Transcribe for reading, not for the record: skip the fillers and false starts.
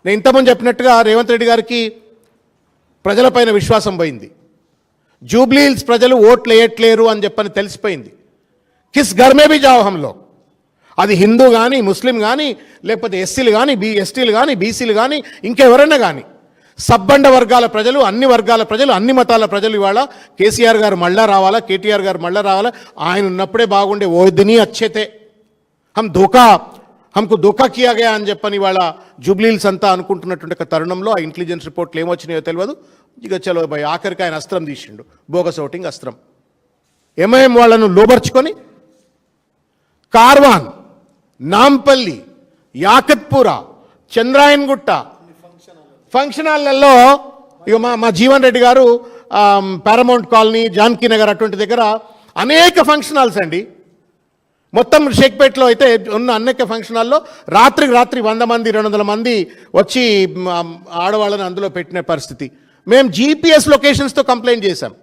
నేను ఇంతకుముందు చెప్పినట్టుగా రేవంత్ రెడ్డి గారికి ప్రజలపైన విశ్వాసం పోయింది. జూబ్లీ హిల్స్ ప్రజలు ఓట్లు వేయట్లేరు అని చెప్పని తెలిసిపోయింది. కిస్ ఘర్ మే భీ జాओ హమ్ లోగ్, అది హిందూ కానీ ముస్లిం కానీ లేకపోతే ఎస్సీలు కానీ ఎస్టీలు కానీ బీసీలు కానీ ఇంకెవరైనా కానీ సబ్బండ వర్గాల ప్రజలు, అన్ని వర్గాల ప్రజలు, అన్ని మతాల ప్రజలు ఇవాళ కేసీఆర్ గారు మళ్ళా రావాలా, కేటీఆర్ గారు మళ్ళా రావాలా, ఆయన ఉన్నప్పుడే బాగుండే, ఓ దిని అచ్చేతే హమ్కు ధోకా కియా గయా అని చెప్పని ఇవాళ జూబ్లీహిల్స్ అంతా అనుకుంటున్నటువంటి ఒక తరుణంలో ఆ ఇంటెలిజెన్స్ రిపోర్ట్లు ఏమొచ్చినాయో తెలియదు. ఇక చలో భయ్ ఆఖరికి ఆయన అస్త్రం తీసిండు, బోగస్ ఓటింగ్ అస్త్రం. ఎంఐఎం వాళ్ళను లోబర్చుకొని కార్వాన్, నాంపల్లి, యాకత్పుర, చంద్రాయన్గుట్ట ఫంక్షన్ హాల్లలో ఇక మా జీవన్ రెడ్డి గారు పారామౌంట్ కాలనీ, జానకీ నగర్ అటువంటి దగ్గర అనేక ఫంక్షన్ హాల్స్ అండి. మొత్తం షేక్పేట్లో అయితే ఉన్న అనేక ఫంక్షన్ హాల్లో రాత్రికి రాత్రి 100 మంది 200 మంది వచ్చి ఆడవాళ్ళని అందులో పెట్టిన పరిస్థితి. మేము జీపీఎస్ లొకేషన్స్తో కంప్లైంట్ చేశాం.